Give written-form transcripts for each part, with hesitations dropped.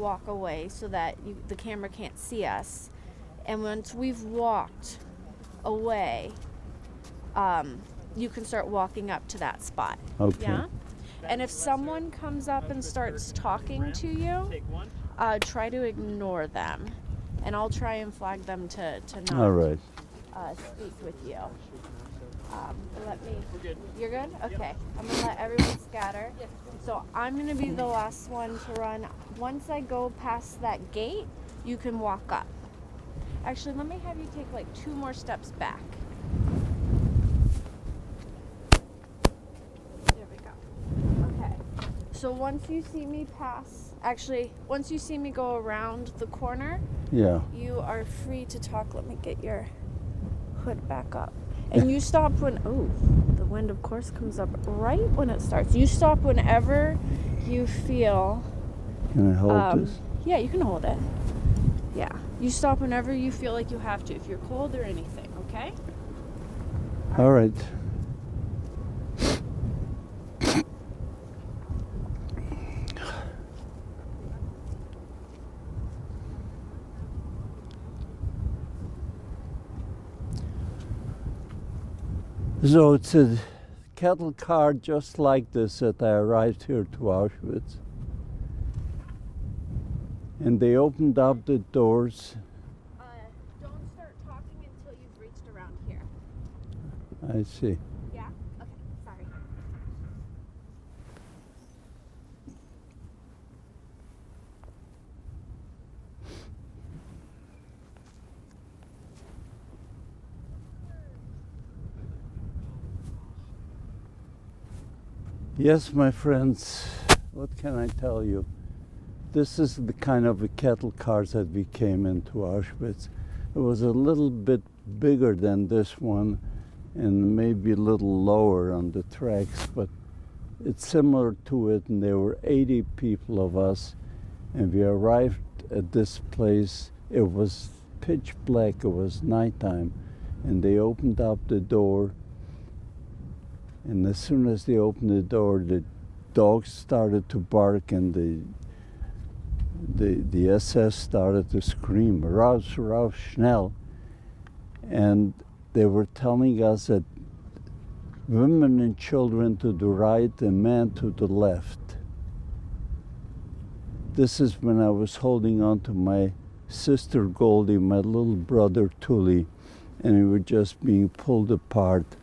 walk away so that the camera can't see us. And once we've walked away, you can start walking up to that spot. Okay. Yeah? And if someone comes up and starts talking to you, try to ignore them. And I'll try and flag them to not All right. speak with you. You're good? Okay. I'm going to let everyone scatter. So I'm going to be the last one to run. Once I go past that gate, you can walk up. Actually, let me have you take like 2 more steps back. There we go. Okay. So once you see me once you see me go around the corner, Yeah. you are free to talk. Let me get your hood back up. And you stop when, the wind of course comes up right when it starts. You stop whenever you feel. Can I hold this? Yeah, you can hold it. Yeah. You stop whenever you feel like you have to, if you're cold or anything, okay? All right. So it's a cattle car just like this that I arrived here to Auschwitz. And they opened up the doors. Don't start talking until you've reached around here. I see. Yeah? Okay, sorry. Yes, my friends, what can I tell you? This is the kind of a cattle cars that we came into Auschwitz. It was a little bit bigger than this one and maybe a little lower on the tracks, but it's similar to it, and there were 80 people of us, and we arrived at this place. It was pitch black, it was nighttime, and they opened up the door. And as soon as they opened the door, the dogs started to bark, and the SS started to scream, "Raus, raus, schnell!" And they were telling us that women and children to the right and men to the left. This is when I was holding on to my sister Goldie, my little brother Tully, and we were just being pulled apart,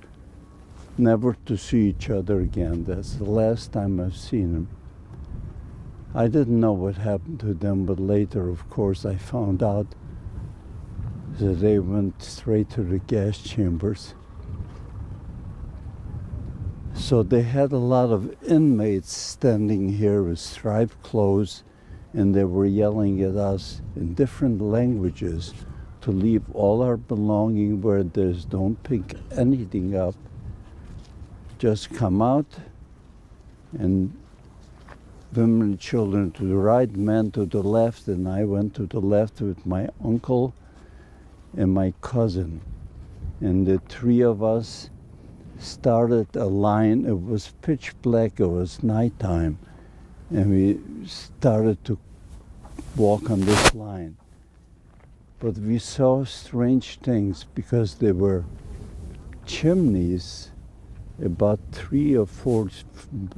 never to see each other again. That's the last time I've seen them. I didn't know what happened to them, but later, of course, I found out that they went straight to the gas chambers. So they had a lot of inmates standing here with striped clothes, and they were yelling at us in different languages to leave all our belongings where it is, don't pick anything up. Just come out, and women and children to the right, men to the left, and I went to the left with my uncle and my cousin. And the 3 of us started a line. It was pitch black, it was nighttime, and we started to walk on this line. But we saw strange things because there were chimneys, about 3 or 4,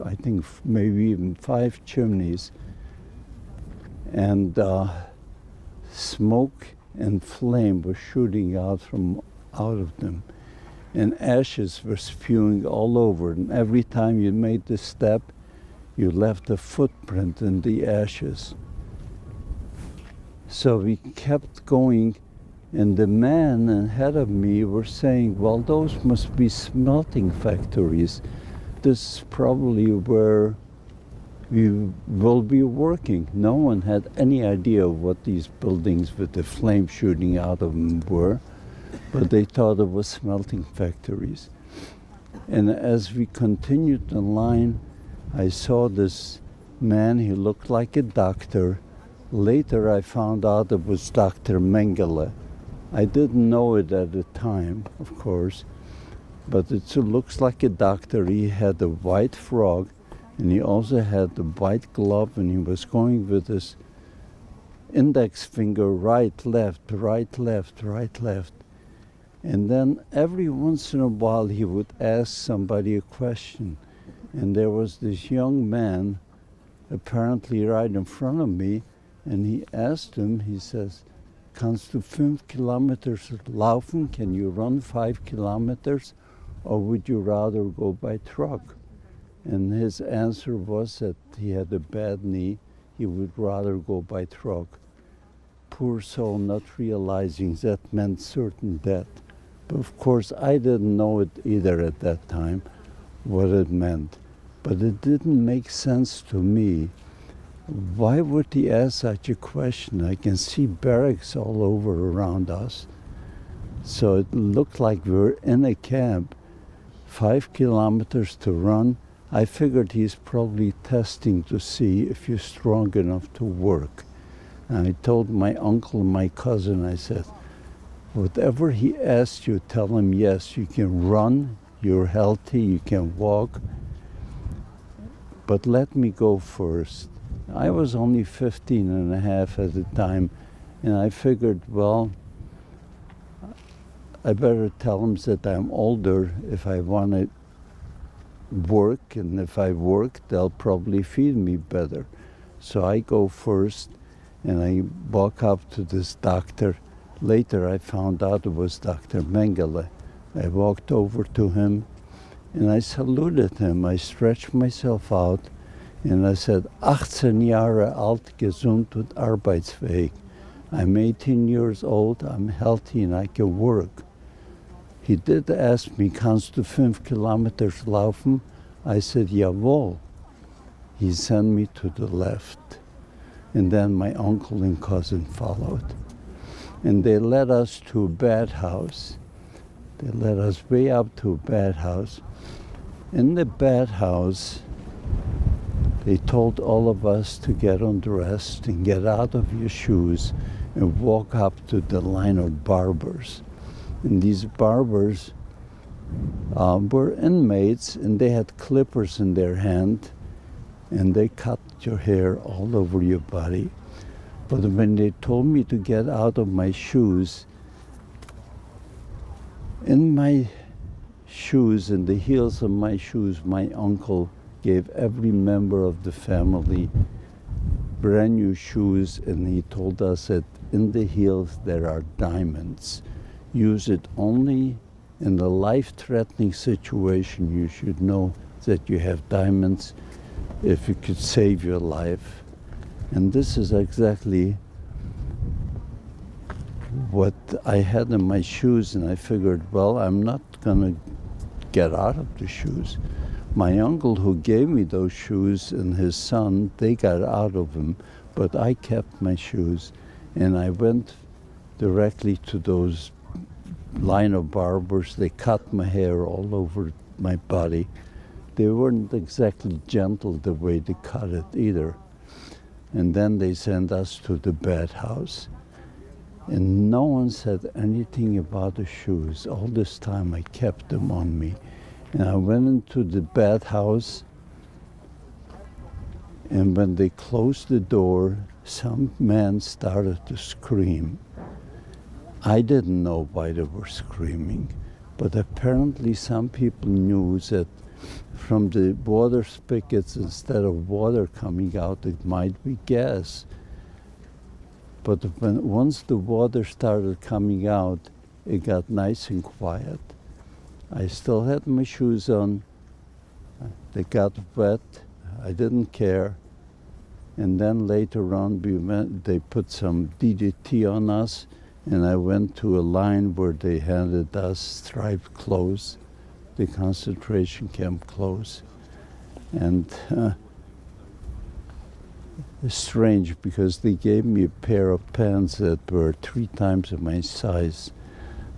I think maybe even 5 chimneys, and smoke and flame was shooting out of them, and ashes were spewing all over. And every time you made the step, you left a footprint in the ashes. So we kept going, and the man ahead of me were saying, well, those must be smelting factories. This is probably where we will be working. No one had any idea of what these buildings with the flame shooting out of them were, but they thought it was smelting factories. And as we continued the line, I saw this man. He looked like a doctor. Later I found out it was Dr. Mengele. I didn't know it at the time, of course, but it looks like a doctor. He had a white frog, and he also had the white glove, and he was going with his index finger, right, left, right, left, right, left. And then every once in a while he would ask somebody a question. And there was this young man apparently right in front of me, and he asked him, he says, "Kannst du 5 kilometers laufen? Can you run 5 kilometers? Or would you rather go by truck?" And his answer was that he had a bad knee, he would rather go by truck. Poor soul, not realizing that meant certain death. But of course, I didn't know it either at that time, what it meant. But it didn't make sense to me. Why would he ask such a question? I can see barracks all over around us. So it looked like we were in a camp, 5 kilometers to run. I figured he's probably testing to see if you're strong enough to work. And I told my uncle and my cousin, I said, whatever he asks you, tell him yes, you can run, you're healthy, you can walk, but let me go first. I was only 15 and a half at the time, and I figured, well, I better tell him that I'm older if I want to work, and if I work, they'll probably feed me better. So I go first, and I walk up to this doctor. Later I found out it was Dr. Mengele. I walked over to him and I saluted him. I stretched myself out and I said, 18 Jahre alt, gesund und arbeitsfähig. I'm 18 years old, I'm healthy and I can work. He did ask me, kannst du 5 kilometers laufen? I said, jawohl. He sent me to the left. And then my uncle and cousin followed. And they led us to a bathhouse. They led us way up to a bathhouse. In the bathhouse, they told all of us to get undressed and get out of your shoes and walk up to the line of barbers. And these barbers were inmates, and they had clippers in their hand, and they cut your hair all over your body. But when they told me to get out of my shoes, in my shoes, in the heels of my shoes, my uncle gave every member of the family brand new shoes, and he told us that in the heels there are diamonds. Use it only in a life-threatening situation. You should know that you have diamonds if it could save your life. And this is exactly what I had in my shoes, and I figured, well, I'm not gonna get out of the shoes. My uncle who gave me those shoes and his son, they got out of them, but I kept my shoes, and I went directly to those line of barbers. They cut my hair all over my body. They weren't exactly gentle the way they cut it either. And then they sent us to the bathhouse. And no one said anything about the shoes. All this time I kept them on me. And I went into the bathhouse, and when they closed the door, some man started to scream. I didn't know why they were screaming, but apparently some people knew that from the water spigots, instead of water coming out, it might be gas. But once the water started coming out, it got nice and quiet. I still had my shoes on. They got wet. I didn't care. And then later on, they put some DDT on us, and I went to a line where they handed us striped clothes, the concentration camp clothes. And it's strange because they gave me a pair of pants that were 3 times my size.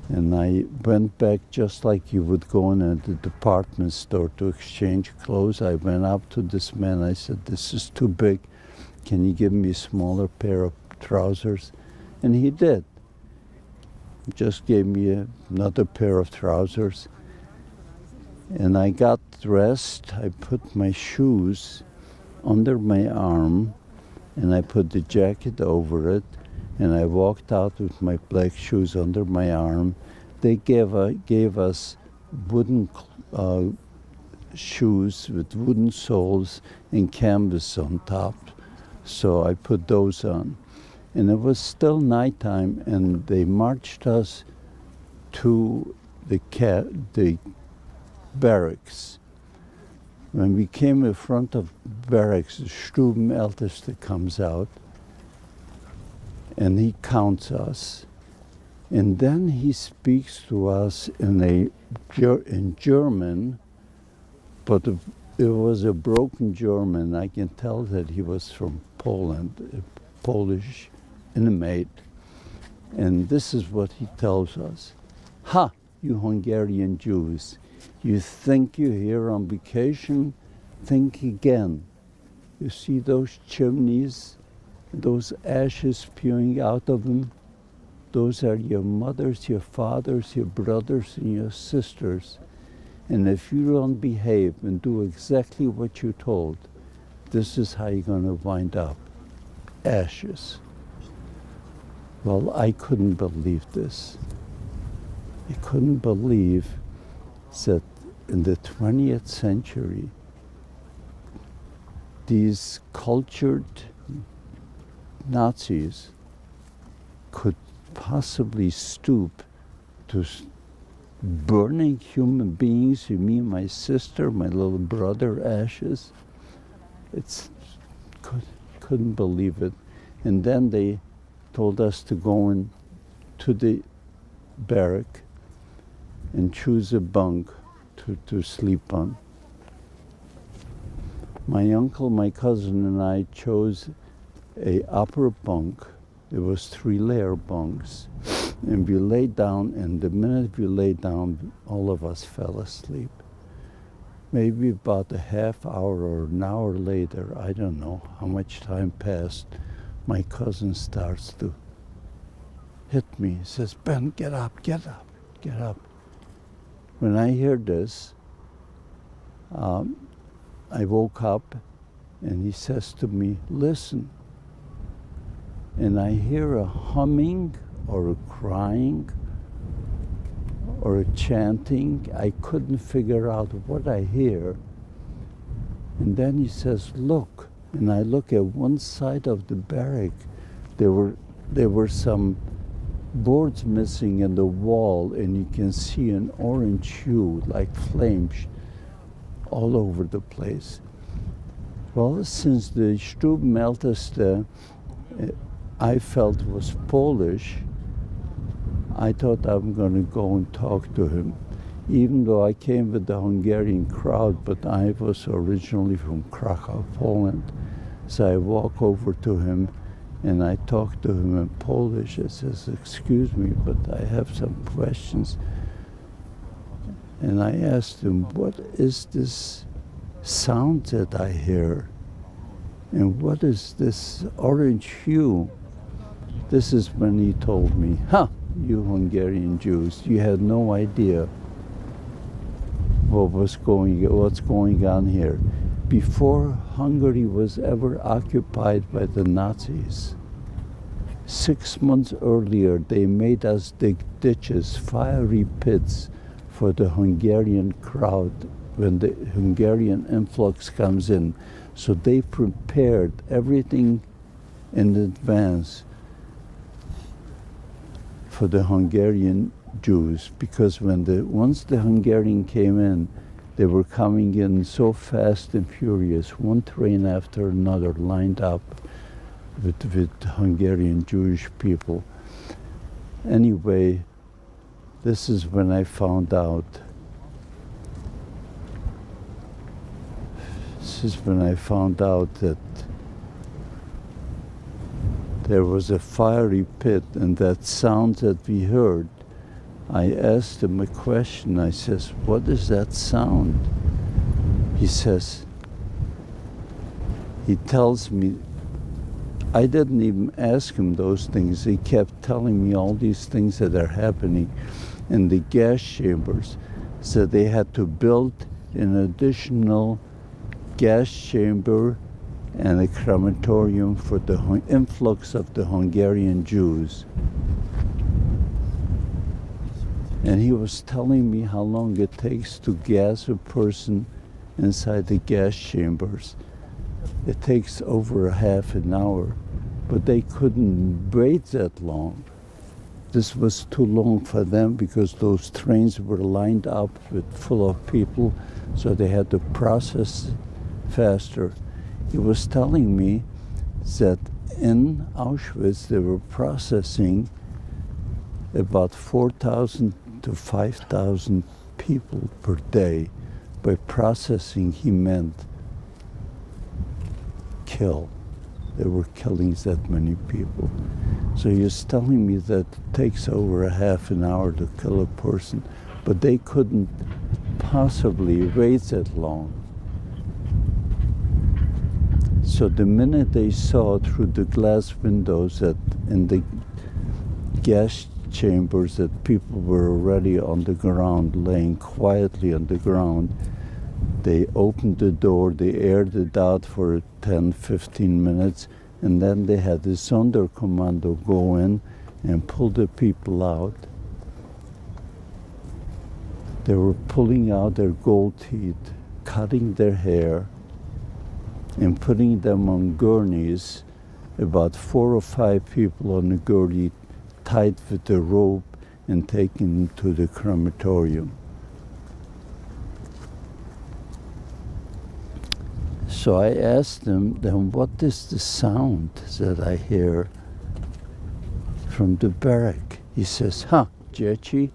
And I went back just like you would go in a department store to exchange clothes. I went up to this man, I said, this is too big. Can you give me a smaller pair of trousers? And he did. He just gave me another pair of trousers. And I got dressed. I put my shoes under my arm, and I put the jacket over it, and I walked out with my black shoes under my arm. They gave us wooden shoes with wooden soles and canvas on top, so I put those on. And it was still nighttime, and they marched us to the barracks. When we came in front of barracks, the Stubenälteste comes out, and he counts us. And then he speaks to us in German, but it was a broken German. I can tell that he was from Poland, a Polish inmate. And this is what he tells us. Ha, you Hungarian Jews. You think you're here on vacation? Think again. You see those chimneys, those ashes spewing out of them? Those are your mothers, your fathers, your brothers, and your sisters. And if you don't behave and do exactly what you're told, this is how you're going to wind up. Ashes. Well, I couldn't believe this. I couldn't believe that in the 20th century, these cultured Nazis could possibly stoop to burning human beings, you mean my sister, my little brother, ashes? Couldn't believe it. And then they told us to go into the barrack and choose a bunk to sleep on. My uncle, my cousin, and I chose a upper bunk. There was 3-layer bunks. And we laid down, and the minute we laid down, all of us fell asleep. Maybe about a half hour or an hour later, I don't know how much time passed, my cousin starts to hit me. He says, Ben, get up, get up, get up. When I hear this, I woke up, and he says to me, listen. And I hear a humming or a crying or a chanting. I couldn't figure out what I hear. And then he says, look. And I look at one side of the barrack. There were some boards missing in the wall, and you can see an orange hue like flames all over the place. Well, since the Stubenälteste I felt was Polish, I thought I'm going to go and talk to him, even though I came with the Hungarian crowd, but I was originally from Krakow, Poland. So I walk over to him, and I talk to him in Polish. I says, excuse me, but I have some questions. And I asked him, what is this sound that I hear? And what is this orange hue? This is when he told me, you Hungarian Jews, you had no idea what's going on here. Before Hungary was ever occupied by the Nazis, 6 months earlier they made us dig ditches, fiery pits for the Hungarian crowd when the Hungarian influx comes in. So they prepared everything in advance for the Hungarian Jews, because once the Hungarian came in, they were coming in so fast and furious, one train after another lined up with Hungarian Jewish people. Anyway, this is when I found out. This is when I found out that there was a fiery pit, and that sound that we heard, I asked him a question. I says, what is that sound? He says, he tells me, I didn't even ask him those things. He kept telling me all these things that are happening in the gas chambers. So they had to build an additional gas chamber and a crematorium for the influx of the Hungarian Jews. And he was telling me how long it takes to gas a person inside the gas chambers. It takes over a half an hour, but they couldn't wait that long. This was too long for them because those trains were lined up full of people, so they had to process faster. He was telling me that in Auschwitz they were processing about 4,000 to 5,000 people per day. By processing, he meant kill. They were killing that many people. So he was telling me that it takes over a half an hour to kill a person, but they couldn't possibly wait that long. So the minute they saw through the glass windows that in the gas chambers that people were already on the ground, laying quietly on the ground, they opened the door, they aired it out for 10, 15 minutes, and then they had the Sonderkommando go in and pull the people out. They were pulling out their gold teeth, cutting their hair, and putting them on gurneys, about 4 or 5 people on a gurney tied with a rope, and taken to the crematorium. So I asked him, then what is the sound that I hear from the barrack? He says, Jechi,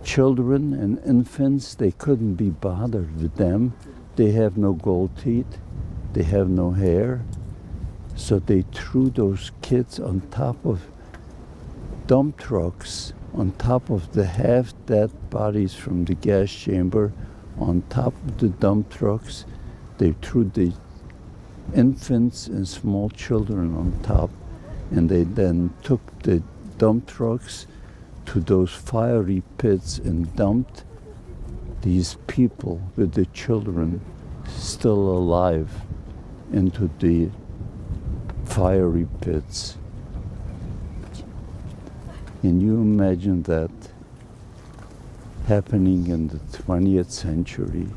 children and infants, they couldn't be bothered with them. They have no gold teeth, they have no hair. So they threw those kids on top of dump trucks, on top of the half-dead bodies from the gas chamber, on top of the dump trucks. They threw the infants and small children on top, and they then took the dump trucks to those fiery pits and dumped these people with the children still alive into the fiery pits. Can you imagine that happening in the 20th century?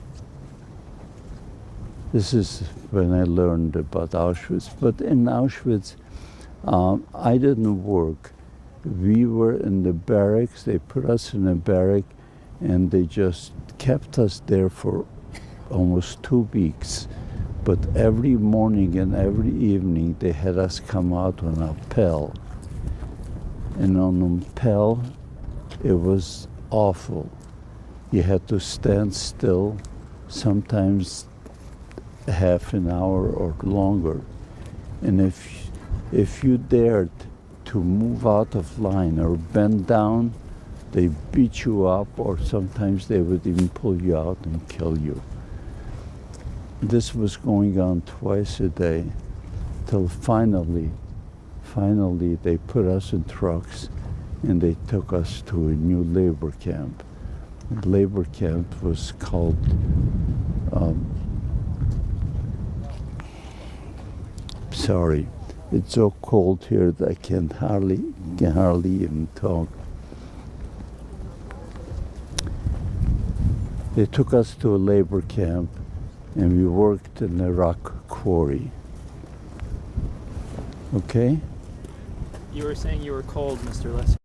This is when I learned about Auschwitz. But in Auschwitz, I didn't work. We were in the barracks. They put us in a barrack, and they just kept us there for almost 2 weeks. But every morning and every evening, they had us come out on a Appell. And on Appell, it was awful. You had to stand still, sometimes half an hour or longer. And if you dared to move out of line or bend down, they beat you up, or sometimes they would even pull you out and kill you. This was going on twice a day, till finally they put us in trucks and they took us to a new labor camp. The labor camp was called sorry, it's so cold here that I can hardly even talk. They took us to a labor camp, and we worked in a rock quarry. Okay? You were saying you were cold, Mr. Lester.